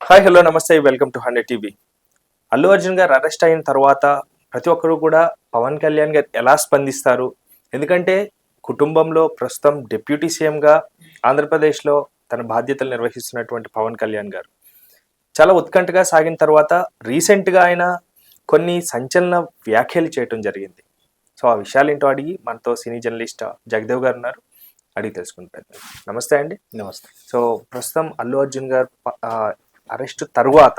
Hi hello నమస్తే welcome to 100 TV. Allu Arjun గారు arrest అయిన తర్వాత ప్రతి ఒక్కరు కూడా పవన్ కళ్యాణ్ గారు ఎలా స్పందిస్తారు? ఎందుకంటే కుటుంబంలో ప్రస్తుతం డిప్యూటీ సీఎంగా ఆంధ్రప్రదేశ్లో తన బాధ్యతలు నిర్వహిస్తున్నటువంటి పవన్ కళ్యాణ్ గారు చాలా ఉత్కంఠగా సాగిన తర్వాత రీసెంట్గా ఆయన కొన్ని సంచలన వ్యాఖ్యలు చేయటం జరిగింది. సో ఆ విషయాలు ఏంటో అడిగి మనతో సినీ జర్నలిస్ట్ జగదేవ్ గారు ఉన్నారు, అడిగి తెలుసుకుంటారు. నమస్తే అండి. నమస్తే. సో ప్రస్తుతం అల్లు అర్జున్ గారు అరెస్ట్ తరువాత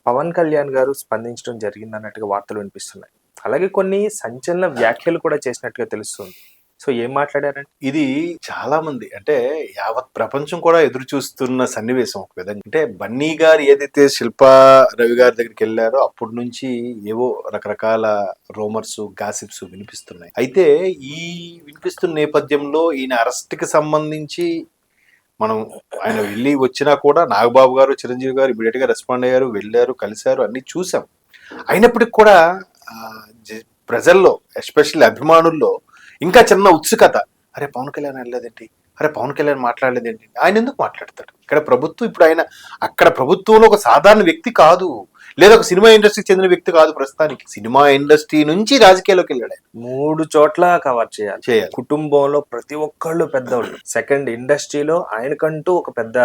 పవన్ కళ్యాణ్ గారు స్పందించడం జరిగింది అన్నట్టుగా వార్తలు వినిపిస్తున్నాయి. అలాగే కొన్ని సంచలన వ్యాఖ్యలు కూడా చేసినట్టుగా తెలుస్తుంది. సో ఏం మాట్లాడారంటే, ఇది చాలా మంది అంటే యావత్ ప్రపంచం కూడా ఎదురు చూస్తున్న సన్నివేశం ఒక విధంగా. అంటే బన్నీ గారు ఏదైతే శిల్పా రవి గారి దగ్గరికి వెళ్ళారో అప్పటి నుంచి ఏవో రకరకాల రూమర్స్ గాసిప్స్ వినిపిస్తున్నాయి. అయితే ఈ వినిపిస్తున్న నేపథ్యంలో ఈయన అరెస్ట్ కి సంబంధించి మనం ఆయన వెళ్ళి వచ్చినా కూడా నాగబాబు గారు చిరంజీవి గారు ఇమీడియట్ గా రెస్పాండ్ అయ్యారు, వెళ్ళారు, కలిశారు, అన్ని చూసాం. అయినప్పటికీ కూడా ప్రజల్లో ఎస్పెషల్లీ అభిమానుల్లో ఇంకా చిన్న ఉత్సుకత, అరే పవన్ కళ్యాణ్ వెళ్ళలేదేంటి, అరే పవన్ కళ్యాణ్ మాట్లాడలేదేంటి, ఆయన ఎందుకు మాట్లాడతాడు? ఇక్కడ ప్రభుత్వం, ఇప్పుడు ఆయన అక్కడ ప్రభుత్వంలో ఒక సాధారణ వ్యక్తి కాదు, లేదా ఒక సినిమా ఇండస్ట్రీకి చెందిన వ్యక్తి కాదు. ప్రస్తుతానికి సినిమా ఇండస్ట్రీ నుంచి రాజకీయాల్లోకి వెళ్ళాడు. 3 చోట్ల కవర్ చేయాలి. కుటుంబంలో ప్రతి ఒక్కళ్ళు పెద్దవాళ్ళు, సెకండ్ ఇండస్ట్రీలో ఆయనకంటూ ఒక పెద్ద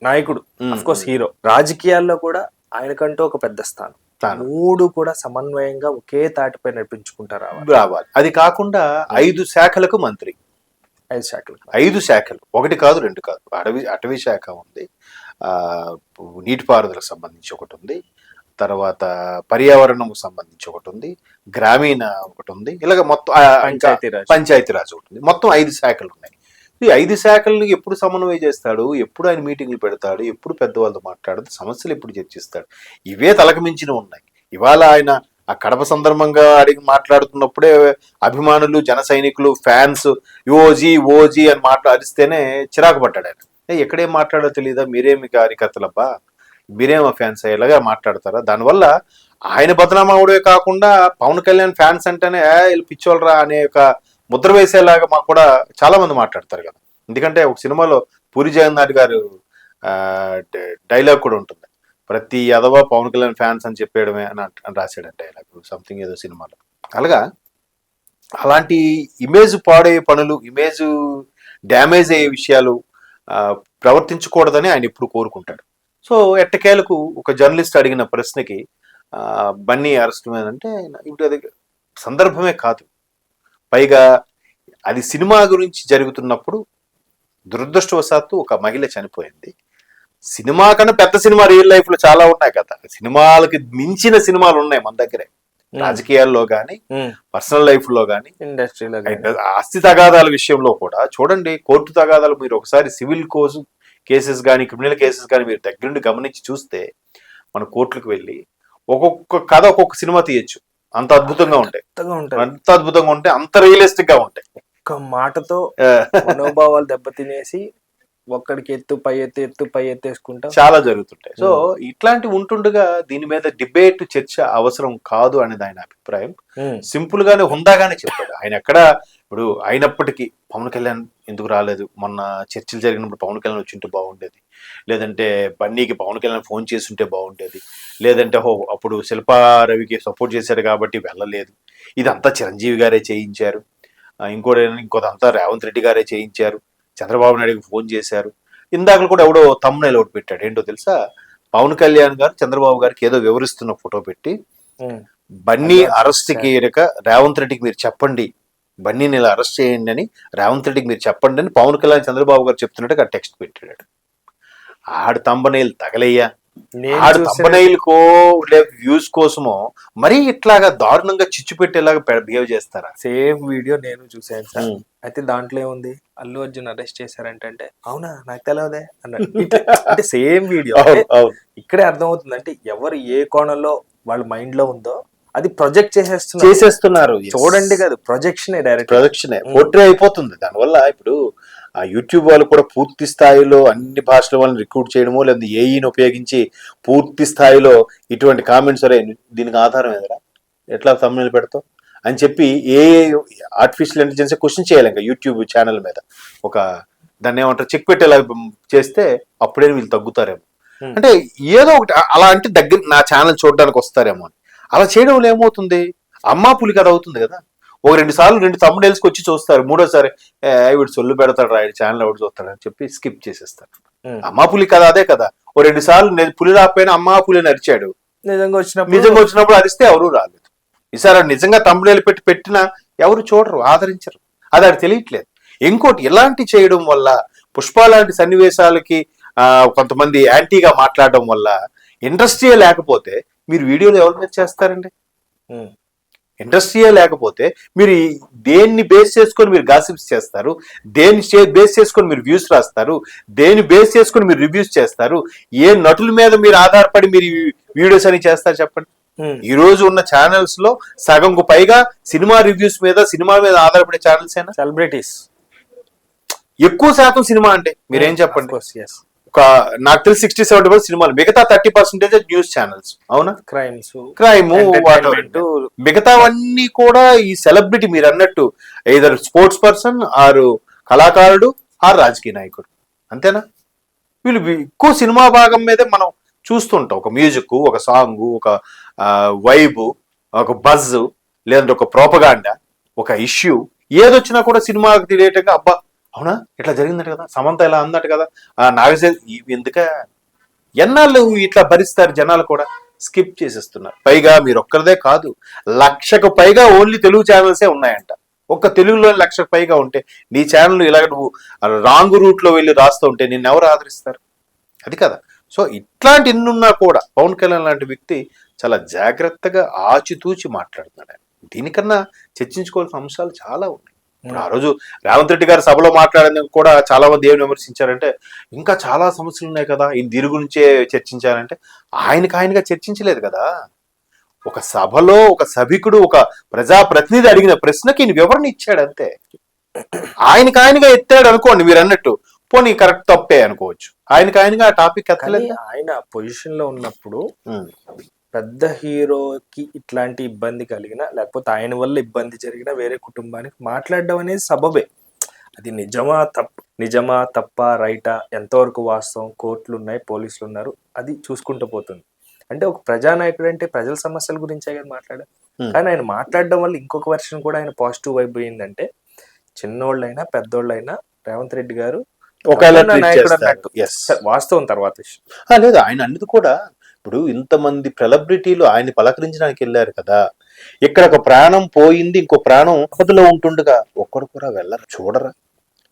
నాయకుడు, అఫ్ కోర్స్ హీరో, రాజకీయాల్లో కూడా ఆయనకంటూ ఒక పెద్ద స్థానం. 3 కూడా సమన్వయంగా ఒకే తాటిపై నడిపించుకుంటారు రావాలి. అది కాకుండా 5 శాఖలకు మంత్రి, 5 శాఖలు, 1 కాదు 2 కాదు. అటవీ శాఖ ఉంది, నీటిపారుదలకు సంబంధించి ఒకటి ఉంది, తర్వాత పర్యావరణం సంబంధించి ఒకటి ఉంది, గ్రామీణ ఒకటి ఉంది, ఇలాగ మొత్తం పంచాయతీరాజ్ ఒకటి ఉంది. మొత్తం 5 శాఖలు ఉన్నాయి. ఈ 5 శాఖలను ఎప్పుడు సమన్వయం చేస్తాడు, ఎప్పుడు ఆయన మీటింగ్లు పెడతాడు, ఎప్పుడు పెద్దవాళ్ళతో మాట్లాడదు, సమస్యలు ఎప్పుడు చర్చిస్తాడు, ఇవే తలకు మించిన ఉన్నాయి. ఇవాళ ఆయన ఆ కడప సందర్భంగా అడిగి మాట్లాడుతున్నప్పుడే అభిమానులు, జన సైనికులు, ఫ్యాన్స్ ఓజీ ఓజీ అని అరిస్తేనే చిరాకు పడ్డాడు ఆయన. ఎక్కడేం మాట్లాడో తెలియదా, మీరేమి కార్యకర్తలబ్బా, మీరేమో ఫ్యాన్స్ అయ్యేలాగా మాట్లాడతారా? దానివల్ల ఆయన బదనామవుడే కాకుండా పవన్ కళ్యాణ్ ఫ్యాన్స్ అంటేనే వీళ్ళు పిచ్చోళ్ళరా అనే ఒక ముద్ర వేసేలాగా మాకు కూడా చాలా మంది మాట్లాడతారు కదా. ఎందుకంటే ఒక సినిమాలో పూరి జగన్నాథ్ గారు డైలాగ్ కూడా ఉంటుంది, ప్రతి యదవ పవన్ కళ్యాణ్ ఫ్యాన్స్ అని చెప్పేయడమే అని రాశాడు డైలాగ్ సంథింగ్ ఏదో సినిమాలో. అలాంటి ఇమేజ్ పాడయ్యే పనులు, ఇమేజ్ డ్యామేజ్ అయ్యే విషయాలు ప్రవర్తించకూడదని ఆయన ఎప్పుడు కోరుకుంటాడు. సో ఎట్టకేలకు ఒక జర్నలిస్ట్ అడిగిన ప్రశ్నకి బన్నీ అరెస్ట్ అంటే ఇప్పుడు అది సందర్భమే కాదు, పైగా అది సినిమా గురించి జరుగుతున్నప్పుడు దురదృష్టవశాత్తు ఒక మహిళ చనిపోయింది. సినిమా కన్నా పెద్ద సినిమా రియల్ లైఫ్ లో చాలా ఉన్నాయి కదా, సినిమాలకి మించిన సినిమాలు ఉన్నాయి మన దగ్గరే, రాజకీయాల్లో గానీ పర్సనల్ లైఫ్ లో గానీ ఇండస్ట్రీలో. ఆస్తి తగాదాల విషయంలో కూడా చూడండి, కోర్టు తగాదాలు మీరు ఒకసారి సివిల్ కేసెస్ కానీ క్రిమినల్ కేసెస్ కానీ మీరు దగ్గరుండి గమనించి చూస్తే మన కోర్టులకు వెళ్ళి ఒక్కొక్క కథ ఒక్కొక్క సినిమా తీయచ్చు, అంత అద్భుతంగా ఉంటాయి, అంత రియలిస్టిక్ గా ఉంటాయి. ఒక్క మాటతో మనోభావాలు దెబ్బతినేసి ఒక్కడికి ఎత్తు పై ఎత్తేసుకుంటా చాలా జరుగుతుంటాయి. సో ఇట్లాంటివి ఉంటుండగా దీని మీద డిబేట్, చర్చ అవసరం కాదు అనేది ఆయన అభిప్రాయం. సింపుల్ గానే హుందాగానే చెప్పాడు ఆయన. ఎక్కడ ఇప్పుడు అయినప్పటికీ పవన్ కళ్యాణ్ ఎందుకు రాలేదు, మొన్న చర్చలు జరిగినప్పుడు పవన్ కళ్యాణ్ వచ్చింటే బాగుండేది, లేదంటే బన్నీకి పవన్ కళ్యాణ్ ఫోన్ చేస్తుంటే బాగుండేది, లేదంటే అప్పుడు శిల్పా రవికి సపోర్ట్ చేశారు కాబట్టి వెళ్ళలేదు, ఇదంతా చిరంజీవి గారే చేయించారు, ఇంకోదంతా రేవంత్ రెడ్డి గారే చేయించారు, చంద్రబాబు నాయుడుకి ఫోన్ చేశారు. ఇందాక కూడా ఎవడో తమ్మునేల్ ఒకటి పెట్టాడు, ఏంటో తెలుసా, పవన్ కళ్యాణ్ గారు చంద్రబాబు గారికి ఏదో వివరిస్తున్న ఫోటో పెట్టి, బన్నీ అరెస్ట్ కి రేవంత్ రెడ్డికి మీరు చెప్పండి, బన్నీని ఇలా అరెస్ట్ చేయండి అని రేవంత్ రెడ్డికి మీరు చెప్పండి అని పవన్ కళ్యాణ్ చంద్రబాబు గారు చెప్తున్నట్టుగా టెక్స్ట్ పెట్టాడు. ఆడు తంబనైల్ తగలయ్యా, ఆడు తంబనైల్ కో వ్యూస్ కోసమో మరీ ఇట్లాగా దారుణంగా చిచ్చు పెట్టేలాగా బిహేవ్ చేస్తారా? సేమ్ వీడియో నేను చూసాను సార్. అయితే దాంట్లో ఏముంది, అల్లు అర్జున్ అరెస్ట్ చేశారంటే అవునా నాకు తెలియదే అన్నట్టు, అంటే సేమ్ వీడియో. ఇక్కడే అర్థమవుతుంది అంటే ఎవరు ఏ కోణంలో వాళ్ళ మైండ్ లో ఉందో అది ప్రొజెక్ట్ చేసేస్తున్నారు. చూడండి కదా, ప్రొజెక్షనే, డైరెక్ట్ ప్రొజెక్షనే పోర్ట్రే అయిపోతుంది. దానివల్ల ఇప్పుడు ఆ యూట్యూబ్ వాళ్ళు కూడా పూర్తి స్థాయిలో అన్ని భాషల వాళ్ళని రిక్రూట్ చేయడమో, లేదా ఏఈని ఉపయోగించి పూర్తి స్థాయిలో ఇటువంటి కామెంట్స్ అరే దీనికి ఆధారం ఏదరా, ఎట్లా తమ్ముళ్ళు పెడతావు అని చెప్పి ఏ ఆర్టిఫిషియల్ ఇంటెలిజెన్స్ క్వశ్చన్ చేయాలి ఇంకా యూట్యూబ్ ఛానల్ మీద. ఒక దాన్ని ఏమంటారు, చెక్ పెట్టేలా చేస్తే అప్పుడే వీళ్ళు తగ్గుతారేమో. అంటే ఏదో ఒకటి అలా అంటే దగ్గర నా ఛానల్ చూడడానికి వస్తారేమో అని. అలా చేయడం వల్ల ఏమవుతుంది, అమ్మా పులి కథ అవుతుంది కదా. ఒక 2 సార్లు 2 తమ్ముడేల్స్కి వచ్చి చూస్తారు, మూడోసారి వీడు సొల్లు పెడతాడు రా, ఛానల్ ఎవడు చూస్తాడు అని చెప్పి స్కిప్ చేసేస్తారు. అమ్మా పులి కథ అదే కదా. ఓ 2 సార్లు పులి రాకపోయినా అమ్మా పులి అరిచాడు, నిజంగా వచ్చినప్పుడు అరిస్తే ఎవరు రాలేదు. ఈసారి నిజంగా తమ్ముడేలు పెట్టినా ఎవరు చూడరు, ఆదరించరు. అది అది తెలియట్లేదు. ఇంకోటి ఇలాంటి చేయడం వల్ల, పుష్ప లాంటి సన్నివేశాలకి కొంతమంది యాంటీగా మాట్లాడడం వల్ల ఇండస్ట్రీయే లేకపోతే మీరు వీడియోలు ఎవరి మీద చేస్తారండి? ఇండస్ట్రీయే లేకపోతే మీరు దేన్ని బేస్ చేసుకొని మీరు గాసిప్స్ చేస్తారు, దేన్ని బేస్ చేసుకొని మీరు వ్యూస్ రాస్తారు, దేన్ని బేస్ చేసుకొని మీరు రివ్యూస్ చేస్తారు, ఏ నటుల మీద మీరు ఆధారపడి మీరు వీడియోస్ అని చేస్తారు చెప్పండి. ఈ రోజు ఉన్న ఛానల్స్ లో సగంకు పైగా సినిమా రివ్యూస్ మీద, సినిమా మీద ఆధారపడే ఛానల్స్ అయినా సెలబ్రిటీస్ ఎక్కువ శాతం సినిమా అంటే మీరేం చెప్పండి. ఒక నాకు తెలిసి 60-70% సినిమాలు, మిగతా 30% న్యూస్ ఛానల్స్. అవునా? క్రైమ్ మిగతావన్నీ కూడా ఈ సెలబ్రిటీ మీరు అన్నట్టు either స్పోర్ట్స్ పర్సన్ ఆర్ కళాకారుడు ఆర్ రాజకీయ నాయకుడు, అంతేనా? వీళ్ళు ఎక్కువ సినిమా భాగం మీదే మనం చూస్తుంటాం. ఒక మ్యూజిక్, ఒక సాంగ్, ఒక వైబ్, ఒక బజ్, లేదంటే ఒక ప్రోపగాండా, ఒక ఇష్యూ ఏదొచ్చినా కూడా సినిమాకి రిలేటెడ్గా అబ్బా అవునా ఇట్లా జరిగిందట కదా, సమంత ఇలా అందట కదా, నాగసేన్ ఎందుక ఎన్నాళ్ళు ఇట్లా భరిస్తారు జనాలు కూడా స్కిప్ చేసేస్తున్నారు. పైగా మీరు ఒక్కరిదే కాదు, 1,00,000కు పైగా ఓన్లీ తెలుగు ఛానల్సే ఉన్నాయంట. ఒక్క తెలుగులో 1,00,000కు పైగా ఉంటే నీ ఛానల్ ఇలాగ నువ్వు రాంగ్ రూట్ లో వెళ్ళి రాస్తూ ఉంటే నిన్ను ఎవరు ఆదరిస్తారు? అది కదా. సో ఇట్లాంటి ఎన్నున్నా కూడా పవన్ కళ్యాణ్ లాంటి వ్యక్తి చాలా జాగ్రత్తగా ఆచితూచి మాట్లాడుతున్నాడు. దీనికన్నా చర్చించుకోవాల్సిన అంశాలు చాలా ఉన్నాయి. ఆ రోజు రేవంత్ రెడ్డి గారు సభలో మాట్లాడేందుకు కూడా చాలా మంది ఏమి విమర్శించారంటే, ఇంకా చాలా సమస్యలు ఉన్నాయి కదా, ఈ దీని గురించే చర్చించారంటే ఆయనగా చర్చించలేదు కదా. ఒక సభలో ఒక సభికుడు, ఒక ప్రజాప్రతినిధి అడిగిన ప్రశ్నకి ఈయన వివరణ ఇచ్చాడు అంతే. ఆయనగా ఎత్తాడు అనుకోండి మీరు అన్నట్టు, పోనీ కరెక్ట్ తప్పే అనుకోవచ్చు. ఆయనగా ఆ టాపిక్ ఎత్తలేదు. ఆయన పొజిషన్ లో ఉన్నప్పుడు పెద్ద హీరోకి ఇట్లాంటి ఇబ్బంది కలిగిన, లేకపోతే ఆయన వల్ల ఇబ్బంది జరిగిన వేరే కుటుంబానికి మాట్లాడడం అనేది సబబే. అది నిజమా తప్ప రైటా, ఎంతవరకు వాస్తవం, కోర్టులు ఉన్నాయి, పోలీసులు ఉన్నారు, అది చూసుకుంటూ పోతుంది. అంటే ఒక ప్రజానాయకుడు అంటే ప్రజల సమస్యల గురించే కదా మాట్లాడారు. కానీ ఆయన మాట్లాడడం వల్ల ఇంకొక వెర్షన్ కూడా ఆయన పాజిటివ్ వైబ్ అయిందంటే, చిన్నోళ్ళైనా పెద్దోళ్ళైనా రేవంత్ రెడ్డి గారు వాస్తవం తర్వాత లేదు. ఆయన అన్నది కూడా ఇప్పుడు ఇంతమంది సెలబ్రిటీలు ఆయన పలకరించడానికి వెళ్ళారు కదా, ఇక్కడ ఒక ప్రాణం పోయింది, ఇంకో ప్రాణం ఆపదలో ఉంటుండగా ఒక్కడు కూడా వెళ్ళరు, చూడరా,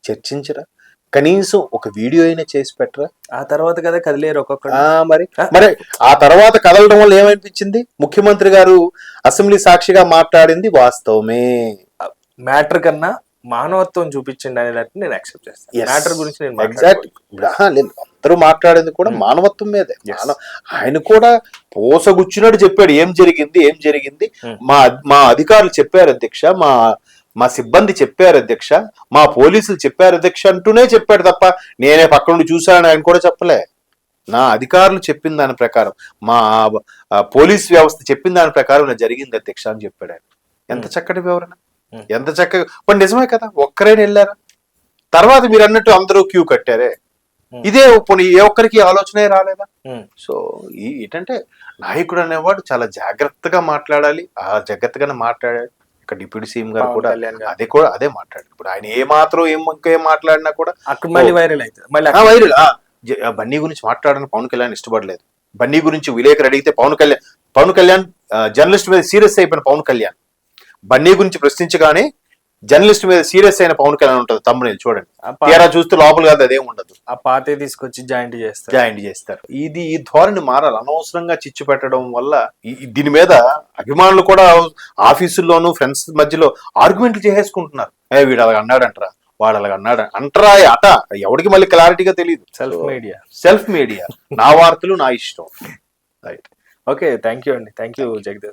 చర్చించరా, కనీసం ఒక వీడియో అయినా చేసి పెట్టరా. ఆ తర్వాత కదా కదిలేరు ఒక్కొక్కరు. మరి ఆ తర్వాత కదలడం వల్ల ఏమనిపించింది, ముఖ్యమంత్రి గారు అసెంబ్లీ సాక్షిగా మాట్లాడింది వాస్తవమే, మ్యాటర్ కన్నా మానవత్వం చూపించండి అనేటట్టు నేను యాక్సెప్ట్ చేస్తాను. మ్యాటర్ గురించి నేను లేదు, అందరూ మాట్లాడేది కూడా మానవత్వం మీదే. ఆయన కూడా పోసగుచ్చినట్టు చెప్పాడు, ఏం జరిగింది మా అధికారులు చెప్పారు అధ్యక్ష, మా సిబ్బంది చెప్పారు అధ్యక్ష, మా పోలీసులు చెప్పారు అధ్యక్ష అంటూనే చెప్పాడు తప్ప నేనే పక్క నుండి చూశాను ఆయన కూడా చెప్పలే. నా అధికారులు చెప్పిన దాని ప్రకారం, మా పోలీస్ వ్యవస్థ చెప్పిన దాని ప్రకారం జరిగింది అధ్యక్ష అని చెప్పాడు ఆయన. ఎంత చక్కటి వివరణ, ఎంత చక్కగా. మరి నిజమే కదా, ఒక్కరైనా వెళ్ళారా? తర్వాత మీరు అన్నట్టు అందరూ క్యూ కట్టారే, ఇదే పోనీ ఏ ఒక్కరికి ఆలోచనే రాలేదా? సో ఏంటంటే నాయకుడు అనేవాడు చాలా జాగ్రత్తగా మాట్లాడాలి. ఆ జాగ్రత్తగానే మాట్లాడాడు. ఇక్కడ డిప్యూటీ సీఎం గారు కూడా అదే మాట్లాడారు. ఇప్పుడు ఆయన ఏ మాత్రం ఏం మాట్లాడినా కూడా అక్కడ మళ్ళీ వైరల్ అవుతుంది. వైరల్ బన్నీ గురించి మాట్లాడడానికి పవన్ కళ్యాణ్ ఇష్టపడలేదు. బన్నీ గురించి విలేకరు అడిగితే పవన్ కళ్యాణ్ జర్నలిస్ట్ మీద సీరియస్ అయిపోయిన పవన్ కళ్యాణ్ బన్నీ గురించి ప్రశ్నించగానే జర్నలిస్ట్ మీద సీరియస్ అయిన పవన్ కళ్యాణ్ ఉంటుంది తమ్ముడు చూడండి. తీరా చూస్తే లోపల కాదు అదేం ఉండదు, ఆ పాతే తీసుకొచ్చి జాయింట్ చేస్తారు. ఇది ఈ ధోరణి మారాలి. అనవసరంగా చిచ్చు పెట్టడం వల్ల దీని మీద అభిమానులు కూడా ఆఫీసుల్లోనూ ఫ్రెండ్స్ మధ్యలో ఆర్గ్యుమెంట్లు చేసేసుకుంటున్నారు. వీడు అలాగ అన్నాడంటరా, వాడు అలాగ అన్నాడు అంటరా అట, ఎవరికి మళ్ళీ క్లారిటీగా తెలియదు. సెల్ఫ్ మీడియా నా వార్తలు నా ఇష్టం. రైట్, ఓకే, థ్యాంక్ యూ అండి, థ్యాంక్ యూ జగదేవ్.